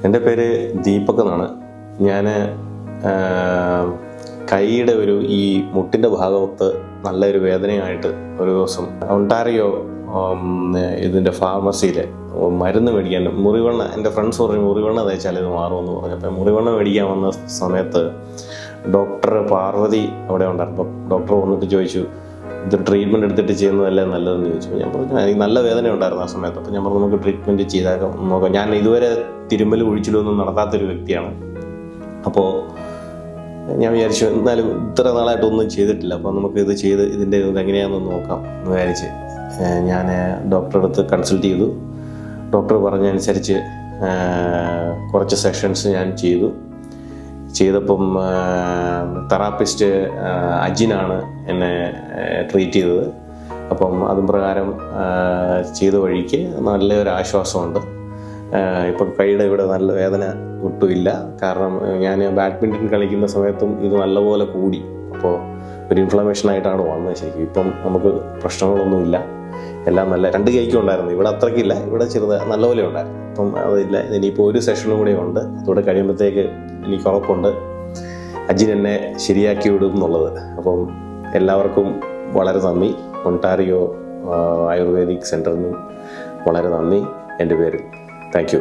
എൻ്റെ പേര് ദീപക് എന്നാണ്. ഞാൻ കൈയുടെ ഈ മുട്ടിൻ്റെ ഭാഗത്ത് നല്ലൊരു വേദനയായിട്ട് ഒരു ദിവസം ഒണ്ടാരിയോ ഇതിൻ്റെ ഫാർമസിയിൽ മരുന്ന് മേടിക്കാൻ മുറിവെണ്ണ, എൻ്റെ ഫ്രണ്ട്സ് പറഞ്ഞു മുറിവെണ്ണ തേച്ചാൽ ഇത് മാറുമെന്ന് പറഞ്ഞു. അപ്പം മുറിവെണ്ണ മേടിക്കാൻ വന്ന സമയത്ത് ഡോക്ടർ പാർവതി അവിടെ ഉണ്ടായിരുന്നു. അപ്പം ഡോക്ടർ വന്നിട്ട് ചോദിച്ചു, ഇത് ട്രീറ്റ്മെൻറ്റ് എടുത്തിട്ട് ചെയ്യുന്നതല്ലേ നല്ലതെന്ന് ചോദിച്ചു. ഞാൻ പറഞ്ഞു എനിക്ക് നല്ല വേദന ഉണ്ടായിരുന്നു ആ സമയത്ത്. അപ്പം ഞാൻ പറഞ്ഞു നമുക്ക് ട്രീറ്റ്മെൻറ്റ് ചെയ്താൽ നോക്കാം. ഞാൻ ഇതുവരെ തിരുമ്മൽ ഒഴിച്ചിലൊന്നും നടത്താത്തൊരു വ്യക്തിയാണ്. അപ്പോൾ ഞാൻ വിചാരിച്ചു എന്നാലും ഇത്ര നാളായിട്ടൊന്നും ചെയ്തിട്ടില്ല, അപ്പോൾ നമുക്ക് ഇത് ചെയ്ത് ഇതിൻ്റെ ഇതെങ്ങനെയാണെന്ന് നോക്കാം എന്ന് വിചാരിച്ച് ഞാൻ ഡോക്ടറെ അടുത്ത് കൺസൾട്ട് ചെയ്തു. ഡോക്ടർ പറഞ്ഞതനുസരിച്ച് കുറച്ച് സെഷൻസ് ഞാൻ ചെയ്തപ്പം തെറാപ്പിസ്റ്റ് അജിനാണ് എന്നെ ട്രീറ്റ് ചെയ്തത്. അപ്പം അതും പ്രകാരം ചെയ്ത വഴിക്ക് നല്ലൊരു ആശ്വാസമുണ്ട്. ഇപ്പം കൈയുടെ ഇവിടെ നല്ല വേദന ഒട്ടുമില്ല. കാരണം ഞാൻ ബാഡ്മിൻ്റൺ കളിക്കുന്ന സമയത്തും ഇത് നല്ലപോലെ കൂടി, അപ്പോൾ ഒരു ഇൻഫ്ലമേഷനായിട്ടാണ് വന്നത്. ശരിക്കും ഇപ്പം നമുക്ക് പ്രശ്നങ്ങളൊന്നുമില്ല, എല്ലാം നല്ല. രണ്ട് കൈക്കും ഉണ്ടായിരുന്നു, ഇവിടെ അത്രയ്ക്കില്ല, ഇവിടെ നല്ലപോലെ ഉണ്ടായിരുന്നു. അപ്പം അതില്ല. ഇനിയിപ്പോൾ ഒരു സെഷനും കൂടെ ഉണ്ട്, അതോടെ കഴിയുമ്പോഴത്തേക്ക് എനിക്ക് ഉറപ്പുണ്ട് അജിൻ എന്നെ ശരിയാക്കി വിടും എന്നുള്ളത്. അപ്പം എല്ലാവർക്കും വളരെ നന്ദി. ഒണ്ടാരിയോ ആയുർവേദിക് സെൻറ്ററിനും വളരെ നന്ദി എൻ്റെ പേരിൽ. Thank you.